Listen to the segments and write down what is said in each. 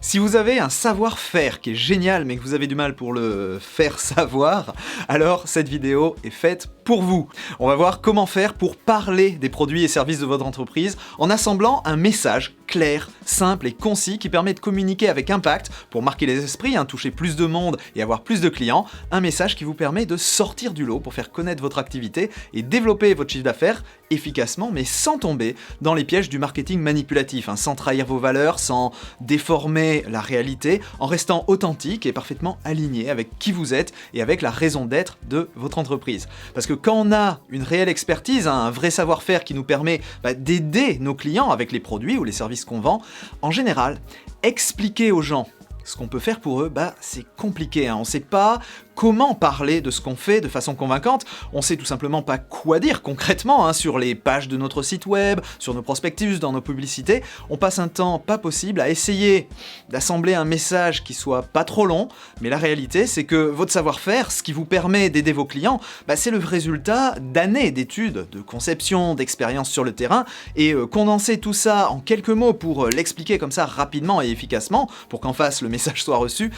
Si vous avez un savoir-faire qui est génial mais que vous avez du mal pour le faire savoir, alors cette vidéo est faite pour vous. On va voir comment faire pour parler des produits et services de votre entreprise en assemblant un message clair, simple et concis qui permet de communiquer avec impact pour marquer les esprits, toucher plus de monde et avoir plus de clients. Un message qui vous permet de sortir du lot pour faire connaître votre activité et développer votre chiffre d'affaires efficacement mais sans tomber dans les pièges du marketing manipulatif, sans trahir vos valeurs, sans déformer la réalité, en restant authentique et parfaitement aligné avec qui vous êtes et avec la raison d'être de votre entreprise. Parce que quand on a une réelle expertise, un vrai savoir-faire qui nous permet d'aider nos clients avec les produits ou les services qu'on vend, en général, expliquer aux gens ce qu'on peut faire pour eux, c'est compliqué. On ne sait pas comment parler de ce qu'on fait de façon convaincante. On sait tout simplement pas quoi dire concrètement sur les pages de notre site web, sur nos prospectus, dans nos publicités. On passe un temps pas possible à essayer d'assembler un message qui soit pas trop long, mais la réalité c'est que votre savoir-faire, ce qui vous permet d'aider vos clients, c'est le résultat d'années d'études, de conception, d'expérience sur le terrain, et condenser tout ça en quelques mots pour l'expliquer comme ça rapidement et efficacement, pour qu'en face le message soit reçu,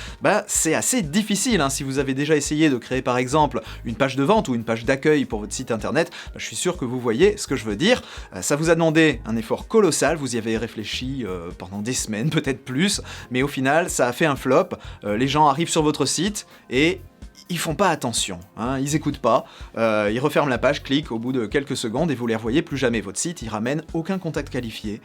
c'est assez difficile. Si vous avez déjà essayé de créer par exemple une page de vente ou une page d'accueil pour votre site internet, je suis sûr que vous voyez ce que je veux dire. Ça vous a demandé un effort colossal, vous y avez réfléchi pendant des semaines, peut-être plus, mais au final ça a fait un flop. Les gens arrivent sur votre site et ils font pas attention, ils écoutent pas, ils referment la page, cliquent au bout de quelques secondes et vous les revoyez plus jamais. Votre site, il ramène aucun contact qualifié,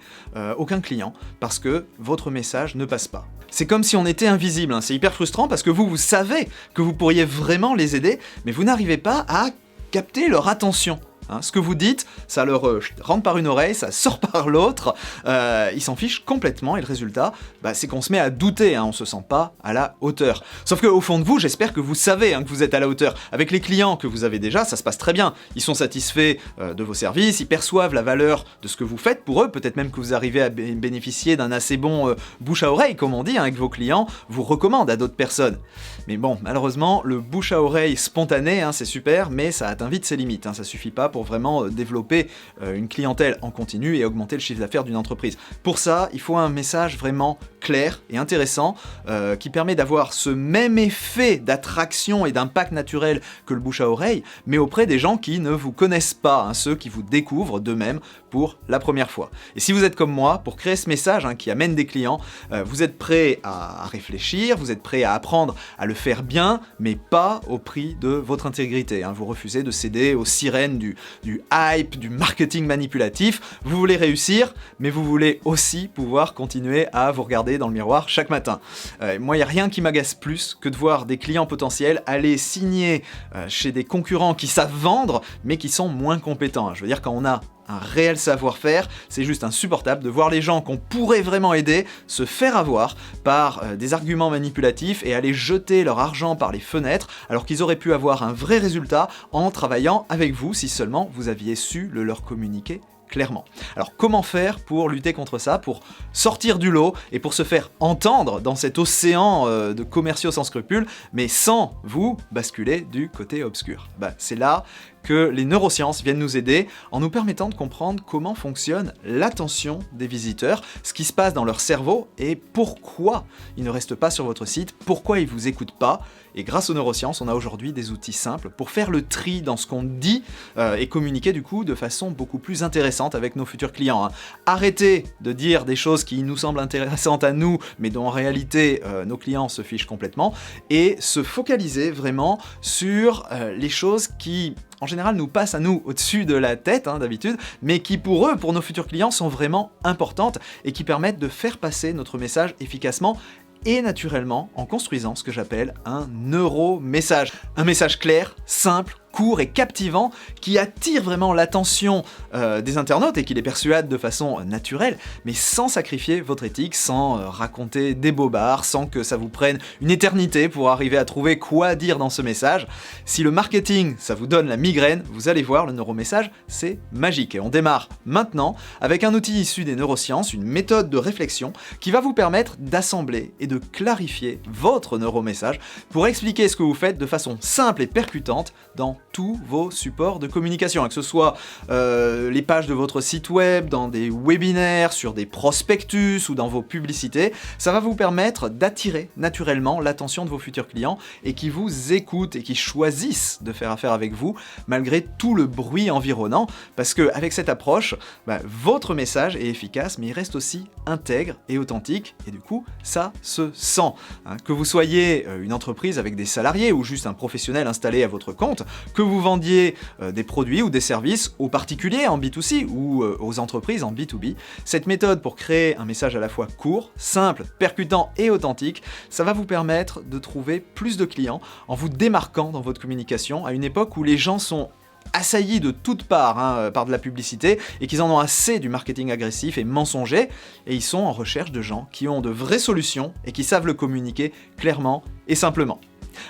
aucun client, parce que votre message ne passe pas. C'est comme si on était invisible, c'est hyper frustrant parce que vous savez que vous pourriez vraiment les aider, mais vous n'arrivez pas à capter leur attention. Ce que vous dites, ça leur rentre par une oreille, ça sort par l'autre, ils s'en fichent complètement et le résultat, c'est qu'on se met à douter, on se sent pas à la hauteur. Sauf qu'au fond de vous, j'espère que vous savez que vous êtes à la hauteur. Avec les clients que vous avez déjà, ça se passe très bien. Ils sont satisfaits de vos services, ils perçoivent la valeur de ce que vous faites pour eux, peut-être même que vous arrivez à bénéficier d'un assez bon bouche à oreille, comme on dit, que vos clients vous recommandent à d'autres personnes. Mais bon, malheureusement, le bouche à oreille spontané, c'est super, mais ça atteint vite ses limites, ça suffit pas pour vraiment développer une clientèle en continu et augmenter le chiffre d'affaires d'une entreprise. Pour ça, il faut un message vraiment clair et intéressant qui permet d'avoir ce même effet d'attraction et d'impact naturel que le bouche à oreille, mais auprès des gens qui ne vous connaissent pas, ceux qui vous découvrent d'eux-mêmes pour la première fois. Et si vous êtes comme moi, pour créer ce message qui amène des clients, vous êtes prêt à réfléchir, vous êtes prêt à apprendre à le faire bien, mais pas au prix de votre intégrité. Vous refusez de céder aux sirènes du hype, du marketing manipulatif. Vous voulez réussir, mais vous voulez aussi pouvoir continuer à vous regarder dans le miroir chaque matin. Moi, il n'y a rien qui m'agace plus que de voir des clients potentiels aller signer chez des concurrents qui savent vendre, mais qui sont moins compétents. Je veux dire, quand on a un réel savoir-faire, c'est juste insupportable de voir les gens qu'on pourrait vraiment aider se faire avoir par des arguments manipulatifs et aller jeter leur argent par les fenêtres alors qu'ils auraient pu avoir un vrai résultat en travaillant avec vous si seulement vous aviez su le leur communiquer clairement. Alors comment faire pour lutter contre ça, pour sortir du lot et pour se faire entendre dans cet océan de commerciaux sans scrupules, mais sans vous basculer du côté obscur? C'est là que les neurosciences viennent nous aider en nous permettant de comprendre comment fonctionne l'attention des visiteurs, ce qui se passe dans leur cerveau et pourquoi ils ne restent pas sur votre site, pourquoi ils ne vous écoutent pas. Et grâce aux neurosciences, on a aujourd'hui des outils simples pour faire le tri dans ce qu'on dit et communiquer du coup de façon beaucoup plus intéressante avec nos futurs clients. Arrêtez de dire des choses qui nous semblent intéressantes à nous, mais dont en réalité nos clients se fichent complètement, et se focaliser vraiment sur les choses qui en général nous passent à nous au-dessus de la tête d'habitude, mais qui pour eux, pour nos futurs clients, sont vraiment importantes et qui permettent de faire passer notre message efficacement et naturellement en construisant ce que j'appelle un neuromessage. Un message clair, simple, court et captivant qui attire vraiment l'attention des internautes et qui les persuade de façon naturelle, mais sans sacrifier votre éthique, sans raconter des bobards, sans que ça vous prenne une éternité pour arriver à trouver quoi dire dans ce message. Si le marketing, ça vous donne la migraine, vous allez voir, le neuromessage, c'est magique. Et on démarre maintenant avec un outil issu des neurosciences, une méthode de réflexion qui va vous permettre d'assembler et de clarifier votre neuromessage pour expliquer ce que vous faites de façon simple et percutante dans tous vos supports de communication, que ce soit les pages de votre site web, dans des webinaires, sur des prospectus ou dans vos publicités. Ça va vous permettre d'attirer naturellement l'attention de vos futurs clients et qui vous écoutent et qui choisissent de faire affaire avec vous malgré tout le bruit environnant, parce qu'avec cette approche, votre message est efficace, mais il reste aussi intègre et authentique, et du coup, ça se sent. Que vous soyez une entreprise avec des salariés ou juste un professionnel installé à votre compte, que vous vendiez des produits ou des services aux particuliers en B2C ou aux entreprises en B2B, cette méthode pour créer un message à la fois court, simple, percutant et authentique, ça va vous permettre de trouver plus de clients en vous démarquant dans votre communication à une époque où les gens sont assaillis de toutes parts par de la publicité et qu'ils en ont assez du marketing agressif et mensonger, et ils sont en recherche de gens qui ont de vraies solutions et qui savent le communiquer clairement et simplement.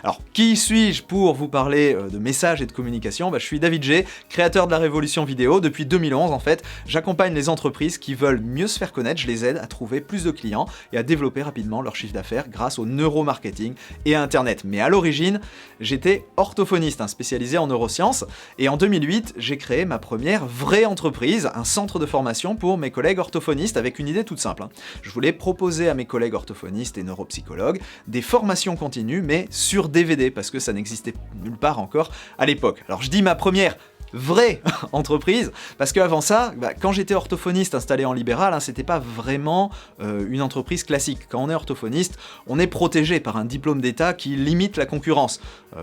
Alors, qui suis-je pour vous parler de messages et de communication ? Je suis David G, créateur de la révolution vidéo. Depuis 2011, en fait, j'accompagne les entreprises qui veulent mieux se faire connaître, je les aide à trouver plus de clients et à développer rapidement leur chiffre d'affaires grâce au neuromarketing et à Internet. Mais à l'origine, j'étais orthophoniste, spécialisé en neurosciences, et en 2008, j'ai créé ma première vraie entreprise, un centre de formation pour mes collègues orthophonistes avec une idée toute simple. Je voulais proposer à mes collègues orthophonistes et neuropsychologues des formations continues, mais sur DVD, parce que ça n'existait nulle part encore à l'époque. Alors je dis ma première vraie entreprise, parce qu'avant ça, quand j'étais orthophoniste installé en libéral, c'était pas vraiment une entreprise classique. Quand on est orthophoniste, on est protégé par un diplôme d'État qui limite la concurrence.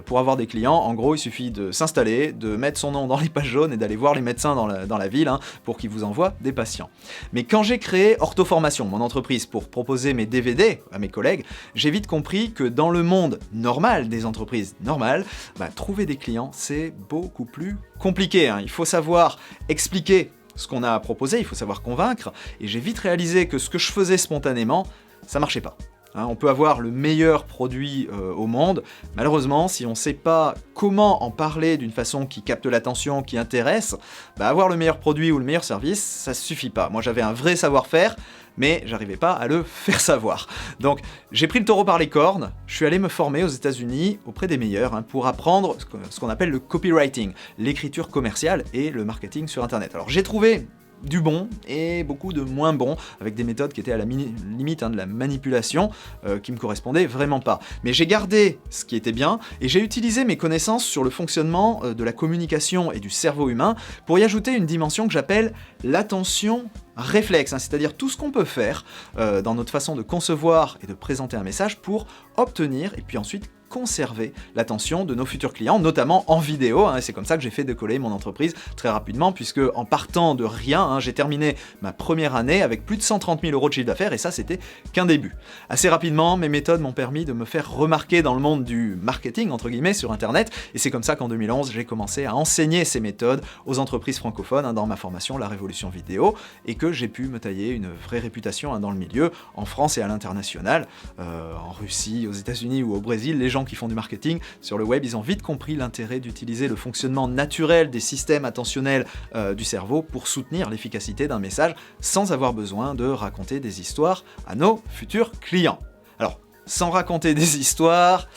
Pour avoir des clients, en gros, il suffit de s'installer, de mettre son nom dans les pages jaunes et d'aller voir les médecins dans la ville pour qu'ils vous envoient des patients. Mais quand j'ai créé Orthoformation, mon entreprise, pour proposer mes DVD à mes collègues, j'ai vite compris que dans le monde normal des entreprises normales, trouver des clients, c'est beaucoup plus compliqué. Il faut savoir expliquer ce qu'on a à proposer, il faut savoir convaincre, et j'ai vite réalisé que ce que je faisais spontanément, ça marchait pas. On peut avoir le meilleur produit au monde, malheureusement, si on ne sait pas comment en parler d'une façon qui capte l'attention, qui intéresse, avoir le meilleur produit ou le meilleur service, ça suffit pas. Moi j'avais un vrai savoir-faire, mais j'arrivais pas à le faire savoir. Donc j'ai pris le taureau par les cornes, je suis allé me former aux États-Unis auprès des meilleurs pour apprendre ce qu'on appelle le copywriting, l'écriture commerciale et le marketing sur Internet. Alors j'ai trouvé du bon et beaucoup de moins bon, avec des méthodes qui étaient à la limite de la manipulation, qui me correspondaient vraiment pas. Mais j'ai gardé ce qui était bien, et j'ai utilisé mes connaissances sur le fonctionnement de la communication et du cerveau humain pour y ajouter une dimension que j'appelle l'attention réflexe, c'est-à-dire tout ce qu'on peut faire dans notre façon de concevoir et de présenter un message pour obtenir et puis ensuite conserver l'attention de nos futurs clients, notamment en vidéo, et c'est comme ça que j'ai fait décoller mon entreprise très rapidement, puisque en partant de rien, j'ai terminé ma première année avec plus de 130 000 € de chiffre d'affaires, et ça c'était qu'un début. Assez rapidement, mes méthodes m'ont permis de me faire remarquer dans le monde du marketing, entre guillemets, sur Internet, et c'est comme ça qu'en 2011, j'ai commencé à enseigner ces méthodes aux entreprises francophones dans ma formation La Révolution Vidéo, et que j'ai pu me tailler une vraie réputation dans le milieu, en France et à l'international, en Russie, aux États-Unis ou au Brésil. Les gens qui font du marketing sur le web, ils ont vite compris l'intérêt d'utiliser le fonctionnement naturel des systèmes attentionnels du cerveau pour soutenir l'efficacité d'un message sans avoir besoin de raconter des histoires à nos futurs clients. Alors, sans raconter des histoires,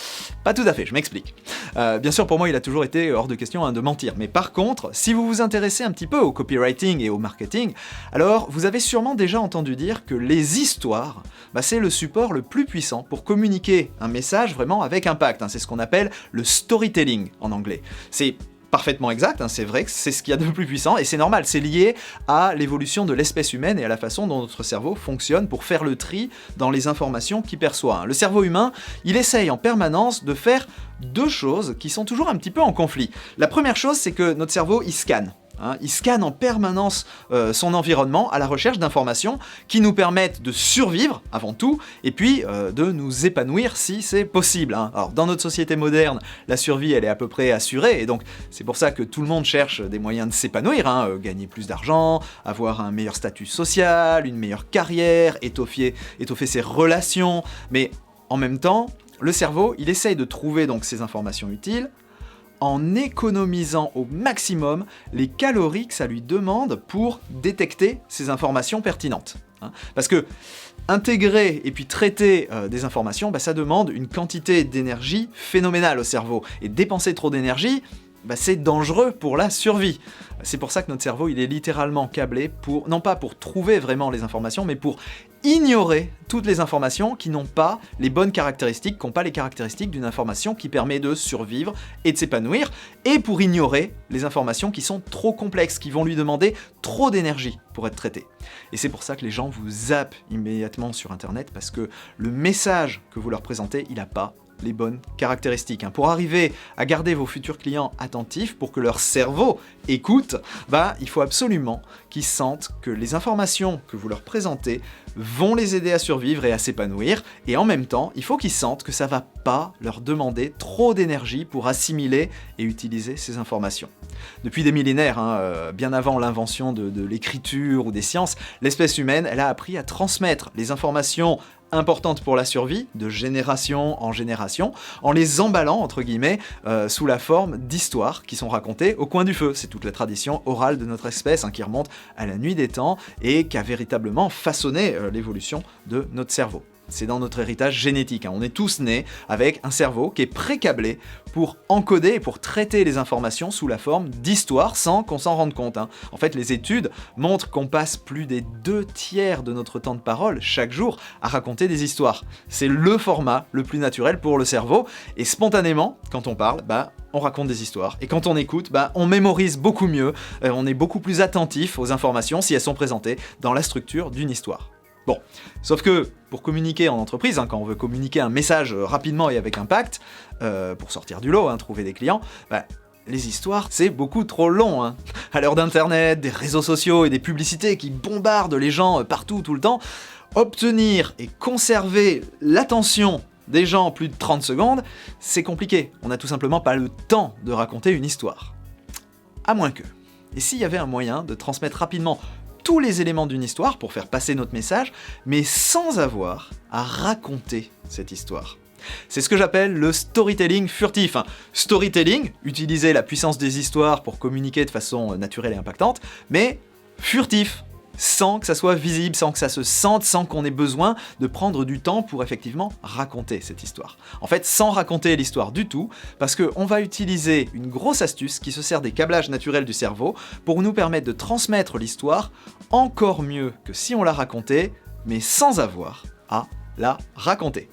pas tout à fait, je m'explique. Bien sûr, pour moi, il a toujours été hors de question de mentir. Mais par contre, si vous vous intéressez un petit peu au copywriting et au marketing, alors vous avez sûrement déjà entendu dire que les histoires, c'est le support le plus puissant pour communiquer un message vraiment avec impact. C'est ce qu'on appelle le storytelling en anglais. C'est parfaitement exact, c'est vrai que c'est ce qu'il y a de plus puissant, et c'est normal, c'est lié à l'évolution de l'espèce humaine et à la façon dont notre cerveau fonctionne pour faire le tri dans les informations qu'il perçoit. Le cerveau humain, il essaye en permanence de faire deux choses qui sont toujours un petit peu en conflit. La première chose, c'est que notre cerveau, il scanne. Il scanne en permanence son environnement à la recherche d'informations qui nous permettent de survivre avant tout, et puis de nous épanouir si c'est possible. Alors dans notre société moderne, la survie elle est à peu près assurée, et donc c'est pour ça que tout le monde cherche des moyens de s'épanouir, gagner plus d'argent, avoir un meilleur statut social, une meilleure carrière, étoffer ses relations, mais en même temps, le cerveau il essaye de trouver donc ces informations utiles en économisant au maximum les calories que ça lui demande pour détecter ces informations pertinentes. Parce que intégrer et puis traiter des informations, ça demande une quantité d'énergie phénoménale au cerveau. Et dépenser trop d'énergie, c'est dangereux pour la survie. C'est pour ça que notre cerveau, il est littéralement câblé pour, non pas pour trouver vraiment les informations, mais pour ignorer toutes les informations qui n'ont pas les bonnes caractéristiques, qui n'ont pas les caractéristiques d'une information qui permet de survivre et de s'épanouir, et pour ignorer les informations qui sont trop complexes, qui vont lui demander trop d'énergie pour être traitées. Et c'est pour ça que les gens vous zappent immédiatement sur Internet, parce que le message que vous leur présentez, il n'a pas les bonnes caractéristiques. Pour arriver à garder vos futurs clients attentifs, pour que leur cerveau écoute, il faut absolument qu'ils sentent que les informations que vous leur présentez vont les aider à survivre et à s'épanouir, et en même temps, il faut qu'ils sentent que ça va pas leur demander trop d'énergie pour assimiler et utiliser ces informations. Depuis des millénaires, bien avant l'invention de l'écriture ou des sciences, l'espèce humaine, elle a appris à transmettre les informations importantes pour la survie, de génération en génération, en les emballant, entre guillemets, sous la forme d'histoires qui sont racontées au coin du feu. C'est toute la tradition orale de notre espèce qui remonte à la nuit des temps et qui a véritablement façonné l'évolution de notre cerveau. C'est dans notre héritage génétique. On est tous nés avec un cerveau qui est pré-câblé pour encoder et pour traiter les informations sous la forme d'histoires sans qu'on s'en rende compte. En fait, les études montrent qu'on passe plus des 2/3 de notre temps de parole chaque jour à raconter des histoires. C'est le format le plus naturel pour le cerveau, et spontanément, quand on parle, on raconte des histoires. Et quand on écoute, on mémorise beaucoup mieux, on est beaucoup plus attentif aux informations si elles sont présentées dans la structure d'une histoire. Bon, sauf que pour communiquer en entreprise, quand on veut communiquer un message rapidement et avec impact, pour sortir du lot, trouver des clients, les histoires, c'est beaucoup trop long. À l'heure d'Internet, des réseaux sociaux et des publicités qui bombardent les gens partout, tout le temps, obtenir et conserver l'attention des gens plus de 30 secondes, c'est compliqué. On n'a tout simplement pas le temps de raconter une histoire. À moins que. Et s'il y avait un moyen de transmettre rapidement tous les éléments d'une histoire pour faire passer notre message, mais sans avoir à raconter cette histoire. C'est ce que j'appelle le storytelling furtif. Storytelling, utiliser la puissance des histoires pour communiquer de façon naturelle et impactante, mais furtif, sans que ça soit visible, sans que ça se sente, sans qu'on ait besoin de prendre du temps pour effectivement raconter cette histoire. En fait, sans raconter l'histoire du tout, parce qu'on va utiliser une grosse astuce qui se sert des câblages naturels du cerveau pour nous permettre de transmettre l'histoire encore mieux que si on la racontait, mais sans avoir à la raconter.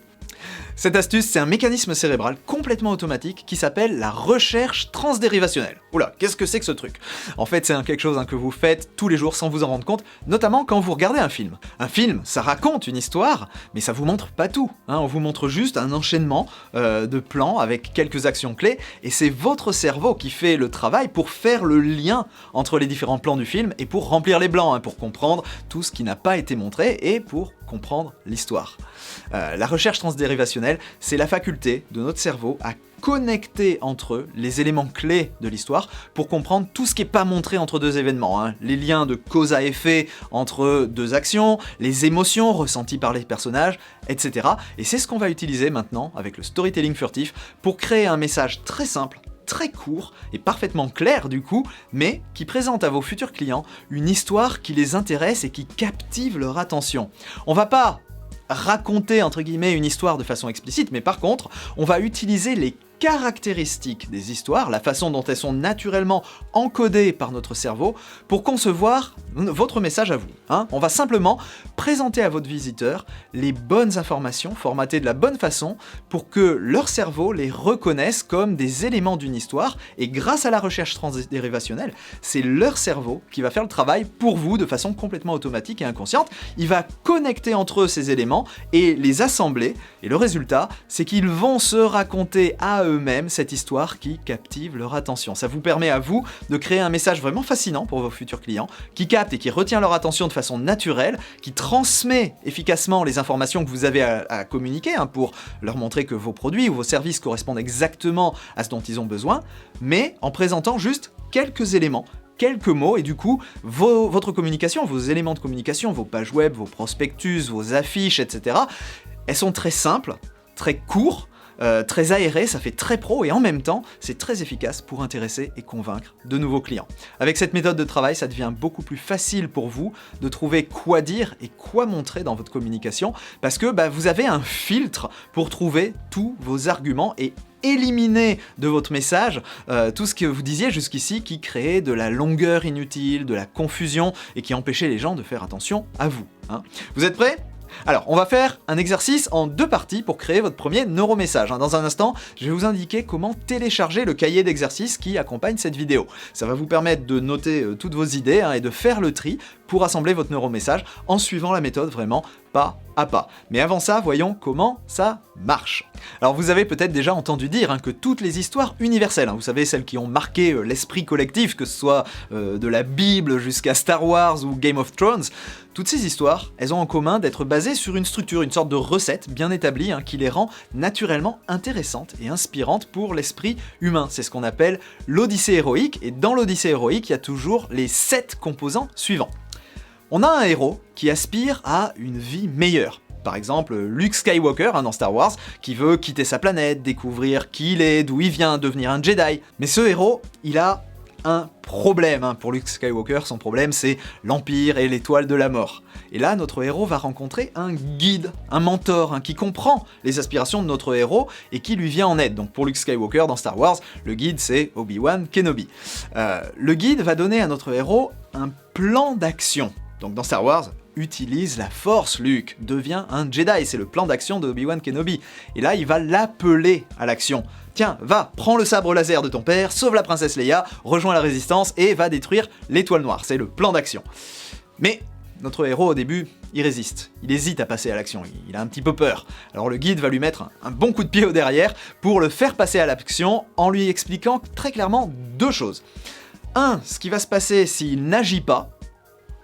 Cette astuce, c'est un mécanisme cérébral complètement automatique qui s'appelle la recherche transdérivationnelle. Oula, qu'est-ce que c'est que ce truc? En fait, c'est quelque chose que vous faites tous les jours sans vous en rendre compte, notamment quand vous regardez un film. Un film, ça raconte une histoire, mais ça vous montre pas tout. On vous montre juste un enchaînement de plans avec quelques actions clés, et c'est votre cerveau qui fait le travail pour faire le lien entre les différents plans du film et pour remplir les blancs, pour comprendre tout ce qui n'a pas été montré et pour comprendre l'histoire. La recherche transdérivationnelle, c'est la faculté de notre cerveau à connecter entre eux les éléments clés de l'histoire pour comprendre tout ce qui n'est pas montré entre deux événements, les liens de cause à effet entre deux actions, les émotions ressenties par les personnages, etc. Et c'est ce qu'on va utiliser maintenant avec le storytelling furtif pour créer un message très simple, très court et parfaitement clair du coup, mais qui présente à vos futurs clients une histoire qui les intéresse et qui captive leur attention. On va pas raconter entre guillemets une histoire de façon explicite, mais par contre, on va utiliser les caractéristiques des histoires, la façon dont elles sont naturellement encodées par notre cerveau, pour concevoir votre message à vous. On va simplement présenter à votre visiteur les bonnes informations, formatées de la bonne façon, pour que leur cerveau les reconnaisse comme des éléments d'une histoire, et grâce à la recherche transdérivationnelle, c'est leur cerveau qui va faire le travail pour vous de façon complètement automatique et inconsciente. Il va connecter entre eux ces éléments et les assembler, et le résultat, c'est qu'ils vont se raconter à eux-mêmes cette histoire qui captive leur attention. Ça vous permet à vous de créer un message vraiment fascinant pour vos futurs clients, qui capte et qui retient leur attention de façon naturelle, qui transmet efficacement les informations que vous avez à communiquer pour leur montrer que vos produits ou vos services correspondent exactement à ce dont ils ont besoin, mais en présentant juste quelques éléments, quelques mots, et du coup, votre communication, vos éléments de communication, vos pages web, vos prospectus, vos affiches, etc., elles sont très simples, très courtes, très aéré, ça fait très pro, et en même temps, c'est très efficace pour intéresser et convaincre de nouveaux clients. Avec cette méthode de travail, ça devient beaucoup plus facile pour vous de trouver quoi dire et quoi montrer dans votre communication, parce que vous avez un filtre pour trouver tous vos arguments et éliminer de votre message tout ce que vous disiez jusqu'ici qui créait de la longueur inutile, de la confusion et qui empêchait les gens de faire attention à vous. Hein. Vous êtes prêts ? Alors, on va faire un exercice en 2 parties pour créer votre premier neuromessage. Dans un instant, je vais vous indiquer comment télécharger le cahier d'exercices qui accompagne cette vidéo. Ça va vous permettre de noter toutes vos idées et de faire le tri pour assembler votre neuromessage en suivant la méthode vraiment pas à pas. Mais avant ça, voyons comment ça marche. Alors vous avez peut-être déjà entendu dire que toutes les histoires universelles, vous savez celles qui ont marqué l'esprit collectif, que ce soit de la Bible jusqu'à Star Wars ou Game of Thrones, toutes ces histoires, elles ont en commun d'être basées sur une structure, une sorte de recette bien établie qui les rend naturellement intéressantes et inspirantes pour l'esprit humain. C'est ce qu'on appelle l'Odyssée héroïque, et dans l'Odyssée héroïque, il y a toujours les 7 composants suivants. On a un héros qui aspire à une vie meilleure. Par exemple, Luke Skywalker dans Star Wars, qui veut quitter sa planète, découvrir qui il est, d'où il vient, devenir un Jedi. Mais ce héros, il a un problème. Pour Luke Skywalker, son problème c'est l'Empire et l'étoile de la mort. Et là, notre héros va rencontrer un guide, un mentor, qui comprend les aspirations de notre héros et qui lui vient en aide. Donc pour Luke Skywalker dans Star Wars, le guide c'est Obi-Wan Kenobi. Le guide va donner à notre héros un plan d'action. Donc dans Star Wars, utilise la force, Luke, devient un Jedi, c'est le plan d'action de Obi-Wan Kenobi. Et là, il va l'appeler à l'action. Tiens, va, prends le sabre laser de ton père, sauve la princesse Leia, rejoins la résistance et va détruire l'étoile noire, c'est le plan d'action. Mais notre héros au début, il résiste, il hésite à passer à l'action, il a un petit peu peur. Alors le guide va lui mettre un bon coup de pied au derrière pour le faire passer à l'action en lui expliquant très clairement 2 choses. 1, ce qui va se passer s'il n'agit pas.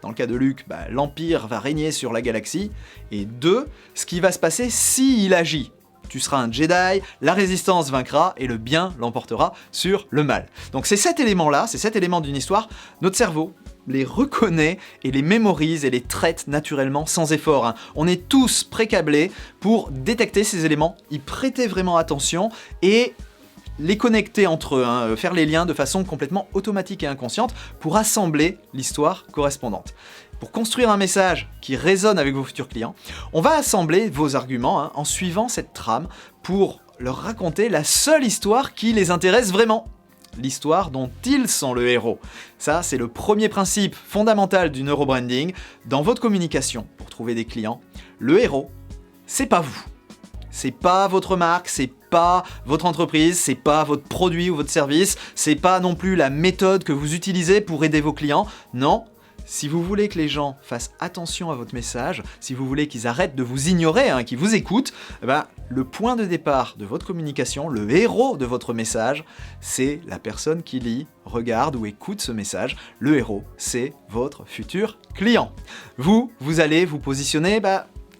Dans le cas de Luke, l'Empire va régner sur la galaxie. Et 2, ce qui va se passer s'il agit. Tu seras un Jedi, la résistance vaincra et le bien l'emportera sur le mal. Donc ces 7 éléments-là, ces 7 éléments d'une histoire, notre cerveau les reconnaît et les mémorise et les traite naturellement sans effort. On est tous précablés pour détecter ces éléments, y prêter vraiment attention et les connecter entre eux, faire les liens de façon complètement automatique et inconsciente pour assembler l'histoire correspondante. Pour construire un message qui résonne avec vos futurs clients, on va assembler vos arguments en suivant cette trame pour leur raconter la seule histoire qui les intéresse vraiment. L'histoire dont ils sont le héros. Ça, c'est le premier principe fondamental du neurobranding. Dans votre communication, pour trouver des clients, le héros, c'est pas vous. C'est pas votre marque, c'est pas votre entreprise, c'est pas votre produit ou votre service, c'est pas non plus la méthode que vous utilisez pour aider vos clients. Non, si vous voulez que les gens fassent attention à votre message, si vous voulez qu'ils arrêtent de vous ignorer, qu'ils vous écoutent, le point de départ de votre communication, le héros de votre message, c'est la personne qui lit, regarde ou écoute ce message. Le héros, c'est votre futur client. Vous allez vous positionner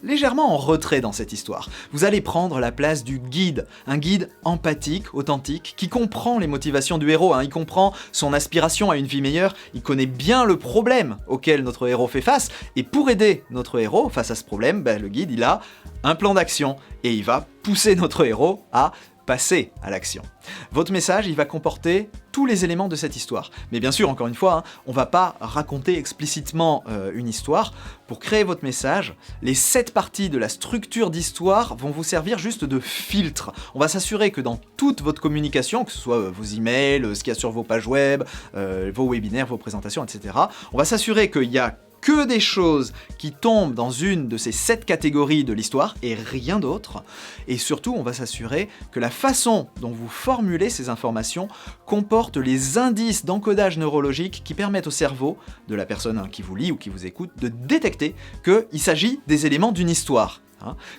légèrement en retrait dans cette histoire. Vous allez prendre la place du guide, un guide empathique, authentique, qui comprend les motivations du héros, il comprend son aspiration à une vie meilleure, il connaît bien le problème auquel notre héros fait face, et pour aider notre héros face à ce problème, le guide il a un plan d'action, et il va pousser notre héros à passer à l'action. Votre message, il va comporter tous les éléments de cette histoire. Mais bien sûr, encore une fois, on va pas raconter explicitement une histoire. Pour créer votre message, les 7 parties de la structure d'histoire vont vous servir juste de filtre. On va s'assurer que dans toute votre communication, que ce soit vos emails, ce qu'il y a sur vos pages web, vos webinaires, vos présentations, etc., on va s'assurer qu'il y a que des choses qui tombent dans une de ces 7 catégories de l'histoire et rien d'autre. Et surtout, on va s'assurer que la façon dont vous formulez ces informations comporte les indices d'encodage neurologique qui permettent au cerveau de la personne qui vous lit ou qui vous écoute de détecter qu'il s'agit des éléments d'une histoire.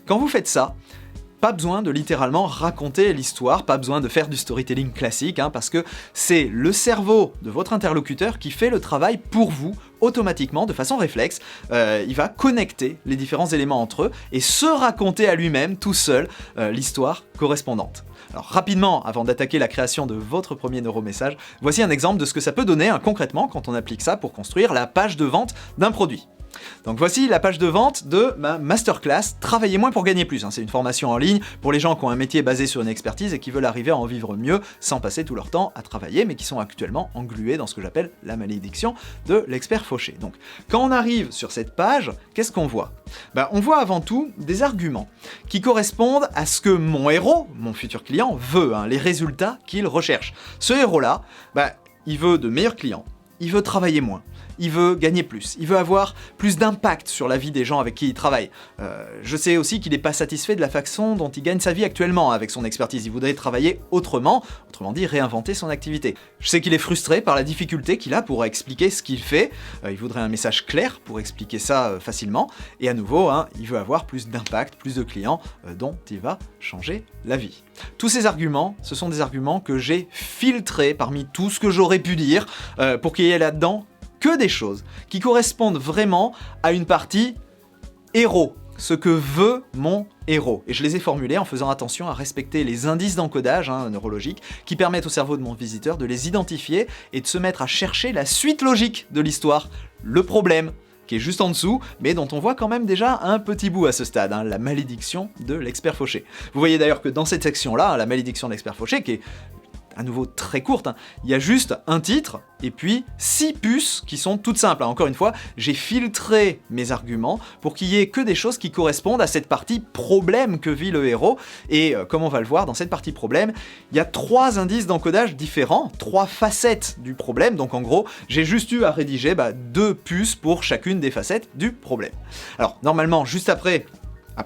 Quand vous faites ça, pas besoin de littéralement raconter l'histoire, pas besoin de faire du storytelling classique, parce que c'est le cerveau de votre interlocuteur qui fait le travail pour vous, automatiquement, de façon réflexe. Il va connecter les différents éléments entre eux et se raconter à lui-même, tout seul, l'histoire correspondante. Alors rapidement, avant d'attaquer la création de votre premier neuromessage, voici un exemple de ce que ça peut donner concrètement quand on applique ça pour construire la page de vente d'un produit. Donc voici la page de vente de ma masterclass Travailler moins pour gagner plus. C'est une formation en ligne pour les gens qui ont un métier basé sur une expertise et qui veulent arriver à en vivre mieux sans passer tout leur temps à travailler, mais qui sont actuellement englués dans ce que j'appelle la malédiction de l'expert fauché. Donc quand on arrive sur cette page, qu'est-ce qu'on voit ? On voit avant tout des arguments qui correspondent à ce que mon héros, mon futur client, veut, les résultats qu'il recherche. Ce héros-là, il veut de meilleurs clients, il veut travailler moins, il veut gagner plus, il veut avoir plus d'impact sur la vie des gens avec qui il travaille. Je sais aussi qu'il n'est pas satisfait de la façon dont il gagne sa vie actuellement avec son expertise, il voudrait travailler autrement dit réinventer son activité. Je sais qu'il est frustré par la difficulté qu'il a pour expliquer ce qu'il fait, il voudrait un message clair pour expliquer ça facilement, et à nouveau, il veut avoir plus d'impact, plus de clients dont il va changer la vie. Tous ces arguments, ce sont des arguments que j'ai filtrés parmi tout ce que j'aurais pu dire pour qu'il y ait là-dedans que des choses qui correspondent vraiment à une partie héros, ce que veut mon héros. Et je les ai formulés en faisant attention à respecter les indices d'encodage neurologique qui permettent au cerveau de mon visiteur de les identifier et de se mettre à chercher la suite logique de l'histoire, le problème, qui est juste en dessous, mais dont on voit quand même déjà un petit bout à ce stade, la malédiction de l'expert fauché. Vous voyez d'ailleurs que dans cette section-là, la malédiction de l'expert fauché, qui est à nouveau très courte, il y a juste un titre et puis 6 puces qui sont toutes simples. Encore une fois, j'ai filtré mes arguments pour qu'il y ait que des choses qui correspondent à cette partie problème que vit le héros. Et comme on va le voir, dans cette partie problème, il y a 3 indices d'encodage différents, 3 facettes du problème. Donc en gros, j'ai juste eu à rédiger 2 puces pour chacune des facettes du problème. Alors normalement, juste après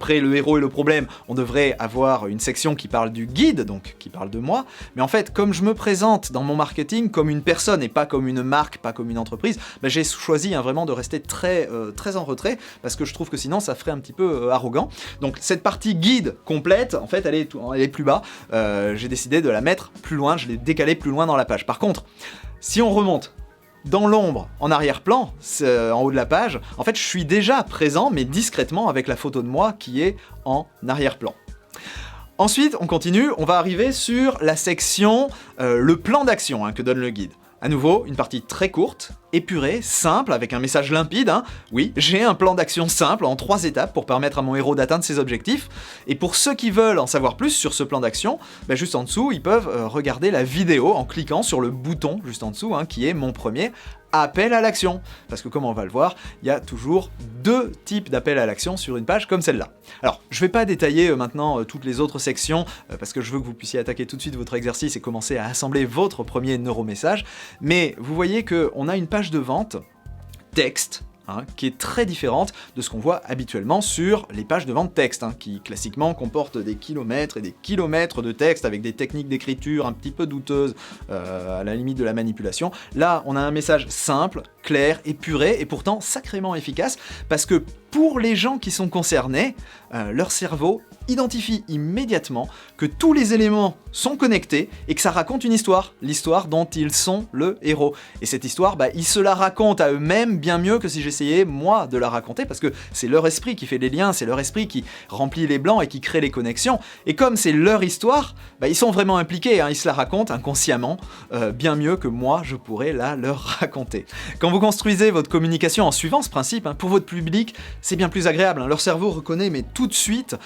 le héros et le problème, on devrait avoir une section qui parle du guide, donc qui parle de moi, mais en fait, comme je me présente dans mon marketing comme une personne et pas comme une marque, pas comme une entreprise, j'ai choisi vraiment de rester très en retrait, parce que je trouve que sinon ça ferait un petit peu arrogant. Donc cette partie guide complète, en fait, elle est plus bas, j'ai décidé de la mettre plus loin, je l'ai décalée plus loin dans la page. Par contre, si on remonte dans l'ombre, en arrière-plan, en haut de la page, en fait, je suis déjà présent, mais discrètement, avec la photo de moi qui est en arrière-plan. Ensuite, on continue, on va arriver sur la section le plan d'action que donne le guide. À nouveau, une partie très courte, épurée, simple, avec un message limpide. Oui, j'ai un plan d'action simple en 3 étapes pour permettre à mon héros d'atteindre ses objectifs. Et pour ceux qui veulent en savoir plus sur ce plan d'action, juste en dessous, ils peuvent regarder la vidéo en cliquant sur le bouton juste en dessous, qui est mon premier appel à l'action. Parce que comme on va le voir, il y a toujours 2 types d'appels à l'action sur une page comme celle-là. Alors, je vais pas détailler maintenant toutes les autres sections, parce que je veux que vous puissiez attaquer tout de suite votre exercice et commencer à assembler votre premier neuromessage, mais vous voyez qu'on a une page de vente, texte, qui est très différente de ce qu'on voit habituellement sur les pages de vente texte, qui classiquement comportent des kilomètres et des kilomètres de texte avec des techniques d'écriture un petit peu douteuses, à la limite de la manipulation. Là, on a un message simple, clair, épuré et pourtant sacrément efficace, parce que pour les gens qui sont concernés, leur cerveau identifie immédiatement que tous les éléments sont connectés et que ça raconte une histoire, l'histoire dont ils sont le héros. Et cette histoire, ils se la racontent à eux-mêmes bien mieux que si j'essayais moi de la raconter, parce que c'est leur esprit qui fait les liens, c'est leur esprit qui remplit les blancs et qui crée les connexions. Et comme c'est leur histoire, ils sont vraiment impliqués, ils se la racontent inconsciemment, bien mieux que moi je pourrais leur raconter. Quand vous construisez votre communication en suivant ce principe, pour votre public, c'est bien plus agréable. Leur cerveau reconnaît mais tout de suite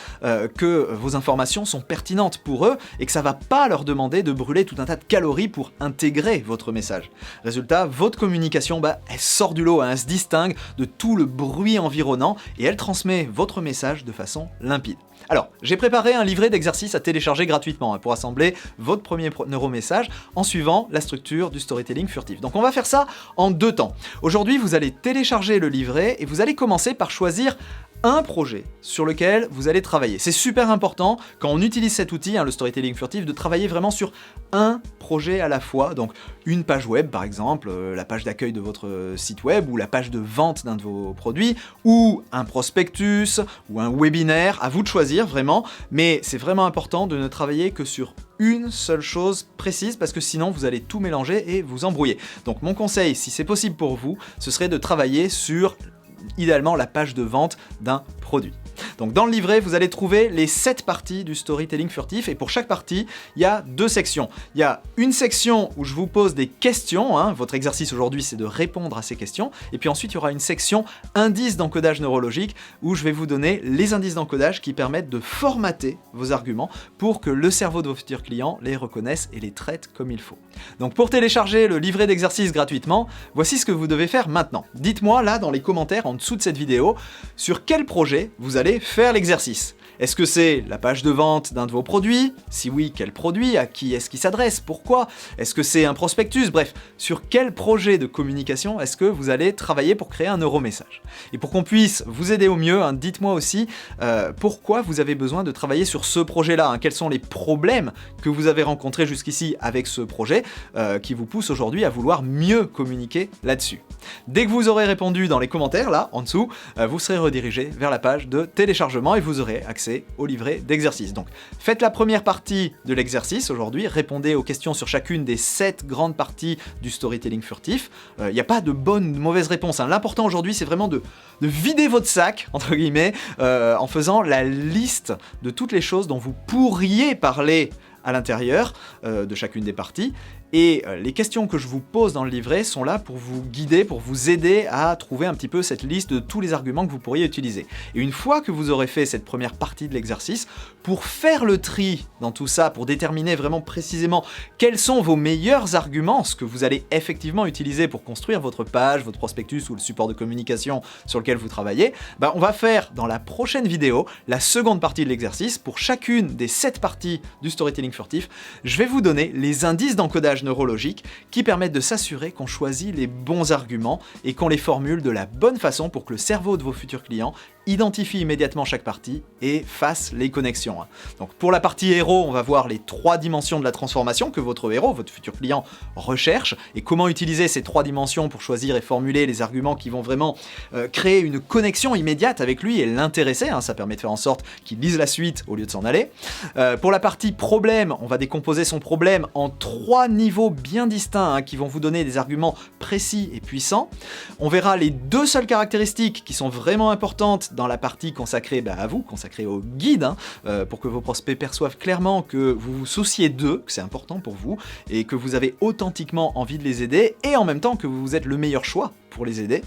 que vos informations sont pertinentes pour eux et que ça va pas leur demander de brûler tout un tas de calories pour intégrer votre message. Résultat, votre communication, elle sort du lot, elle se distingue de tout le bruit environnant et elle transmet votre message de façon limpide. Alors, j'ai préparé un livret d'exercices à télécharger gratuitement pour assembler votre premier neuromessage en suivant la structure du storytelling furtif. Donc on va faire ça en 2 temps. Aujourd'hui, vous allez télécharger le livret et vous allez commencer par choisir un projet sur lequel vous allez travailler. C'est super important quand on utilise cet outil, le storytelling furtif, de travailler vraiment sur un projet à la fois. Donc une page web par exemple, la page d'accueil de votre site web ou la page de vente d'un de vos produits ou un prospectus ou un webinaire, à vous de choisir vraiment, mais c'est vraiment important de ne travailler que sur une seule chose précise parce que sinon vous allez tout mélanger et vous embrouiller. Donc mon conseil, si c'est possible pour vous, ce serait de travailler sur idéalement la page de vente d'un produit. Donc dans le livret, vous allez trouver les 7 parties du storytelling furtif, et pour chaque partie, il y a 2 sections. Il y a une section où je vous pose des questions, votre exercice aujourd'hui c'est de répondre à ces questions, et puis ensuite il y aura une section indices d'encodage neurologique, où je vais vous donner les indices d'encodage qui permettent de formater vos arguments pour que le cerveau de vos futurs clients les reconnaisse et les traite comme il faut. Donc pour télécharger le livret d'exercices gratuitement, voici ce que vous devez faire maintenant. Dites-moi là dans les commentaires en dessous de cette vidéo, sur quel projet vous allez faire l'exercice. Est-ce que c'est la page de vente d'un de vos produits? Si oui, quel produit? À qui est-ce qu'il s'adresse? Pourquoi? Est-ce que c'est un prospectus? Bref, sur quel projet de communication est-ce que vous allez travailler pour créer un neuromessage? Et pour qu'on puisse vous aider au mieux, dites-moi aussi pourquoi vous avez besoin de travailler sur ce projet-là. Quels sont les problèmes que vous avez rencontrés jusqu'ici avec ce projet qui vous poussent aujourd'hui à vouloir mieux communiquer là-dessus. Dès que vous aurez répondu dans les commentaires, là, en dessous, vous serez redirigé vers la page de téléchargement et vous aurez accès au livret d'exercices. Donc faites la première partie de l'exercice aujourd'hui, répondez aux questions sur chacune des 7 grandes parties du storytelling furtif. Il n'y a pas de bonne ou de mauvaise réponse. L'important aujourd'hui c'est vraiment de vider votre sac, entre guillemets, en faisant la liste de toutes les choses dont vous pourriez parler à l'intérieur de chacune des parties. Et les questions que je vous pose dans le livret sont là pour vous guider, pour vous aider à trouver un petit peu cette liste de tous les arguments que vous pourriez utiliser. Et une fois que vous aurez fait cette première partie de l'exercice, pour faire le tri dans tout ça, pour déterminer vraiment précisément quels sont vos meilleurs arguments, ce que vous allez effectivement utiliser pour construire votre page, votre prospectus ou le support de communication sur lequel vous travaillez, on va faire dans la prochaine vidéo la seconde partie de l'exercice. Pour chacune des 7 parties du storytelling furtif, je vais vous donner les indices d'encodage neurologique qui permettent de s'assurer qu'on choisit les bons arguments et qu'on les formule de la bonne façon pour que le cerveau de vos futurs clients identifie immédiatement chaque partie et fasse les connexions. Donc pour la partie héros, on va voir les 3 dimensions de la transformation que votre héros, votre futur client, recherche et comment utiliser ces 3 dimensions pour choisir et formuler les arguments qui vont vraiment créer une connexion immédiate avec lui et l'intéresser. Ça permet de faire en sorte qu'il lise la suite au lieu de s'en aller. Pour la partie problème, on va décomposer son problème en 3 niveaux bien distincts qui vont vous donner des arguments précis et puissants. On verra les 2 seules caractéristiques qui sont vraiment importantes dans la partie consacrée à vous, consacrée au guide, pour que vos prospects perçoivent clairement que vous vous souciez d'eux, que c'est important pour vous, et que vous avez authentiquement envie de les aider, et en même temps que vous êtes le meilleur choix pour les aider.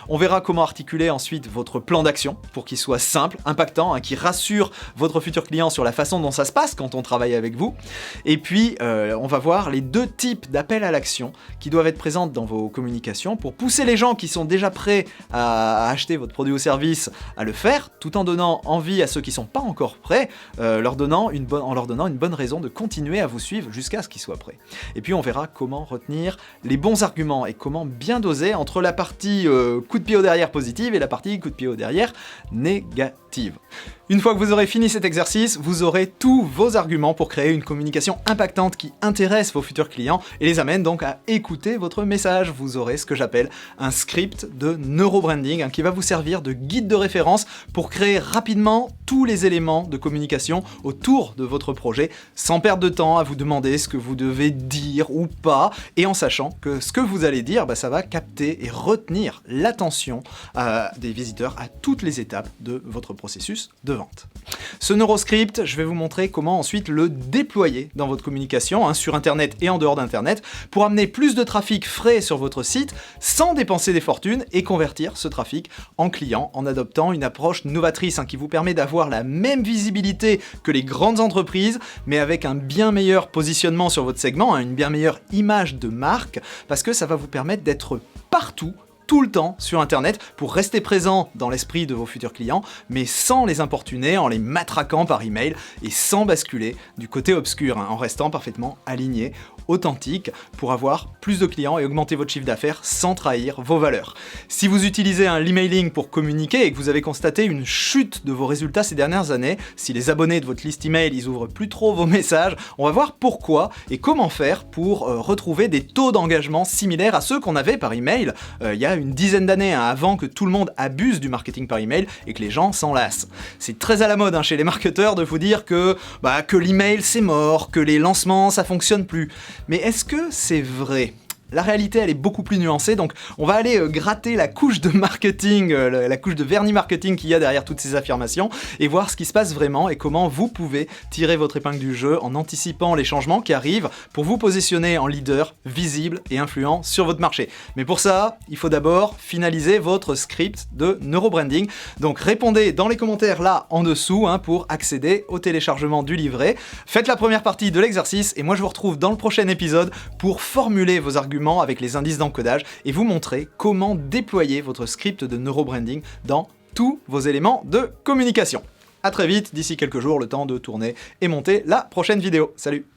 On verra comment articuler ensuite votre plan d'action pour qu'il soit simple, impactant, qui rassure votre futur client sur la façon dont ça se passe quand on travaille avec vous. Et puis, on va voir les 2 types d'appels à l'action qui doivent être présents dans vos communications pour pousser les gens qui sont déjà prêts à acheter votre produit ou service à le faire, tout en donnant envie à ceux qui ne sont pas encore prêts, en leur donnant une bonne raison de continuer à vous suivre jusqu'à ce qu'ils soient prêts. Et puis on verra comment retenir les bons arguments et comment bien doser entre la partie coup de pied au derrière positive et la partie coup de pied au derrière négative. Une fois que vous aurez fini cet exercice, vous aurez tous vos arguments pour créer une communication impactante qui intéresse vos futurs clients et les amène donc à écouter votre message. Vous aurez ce que j'appelle un script de neurobranding qui va vous servir de guide de référence pour créer rapidement tous les éléments de communication autour de votre projet sans perdre de temps à vous demander ce que vous devez dire ou pas et en sachant que ce que vous allez dire, ça va capter et retenir l'attention des visiteurs à toutes les étapes de votre processus de vente. Ce neuroscript, je vais vous montrer comment ensuite le déployer dans votre communication, sur Internet et en dehors d'Internet, pour amener plus de trafic frais sur votre site sans dépenser des fortunes et convertir ce trafic en clients en adoptant une approche novatrice qui vous permet d'avoir la même visibilité que les grandes entreprises, mais avec un bien meilleur positionnement sur votre segment, une bien meilleure image de marque, parce que ça va vous permettre d'être partout, tout le temps sur Internet pour rester présent dans l'esprit de vos futurs clients, mais sans les importuner, en les matraquant par email et sans basculer du côté obscur, en restant parfaitement aligné, authentique, pour avoir plus de clients et augmenter votre chiffre d'affaires sans trahir vos valeurs. Si vous utilisez l'emailing pour communiquer et que vous avez constaté une chute de vos résultats ces dernières années, si les abonnés de votre liste email ils ouvrent plus trop vos messages, on va voir pourquoi et comment faire pour retrouver des taux d'engagement similaires à ceux qu'on avait par email il y a une dizaine d'années, avant que tout le monde abuse du marketing par email et que les gens s'en lassent. C'est très à la mode chez les marketeurs de vous dire que l'email c'est mort, que les lancements ça fonctionne plus. Mais est-ce que c'est vrai ? la réalité elle est beaucoup plus nuancée, donc on va aller gratter la couche de marketing, la couche de vernis marketing qu'il y a derrière toutes ces affirmations, et voir ce qui se passe vraiment et comment vous pouvez tirer votre épingle du jeu en anticipant les changements qui arrivent pour vous positionner en leader visible et influent sur votre marché. Mais pour ça, il faut d'abord finaliser votre script de neurobranding, donc répondez dans les commentaires là en dessous pour accéder au téléchargement du livret. Faites la première partie de l'exercice et moi je vous retrouve dans le prochain épisode pour formuler vos arguments avec les indices d'encodage et vous montrer comment déployer votre script de neurobranding dans tous vos éléments de communication. A très vite, d'ici quelques jours, le temps de tourner et monter la prochaine vidéo. Salut!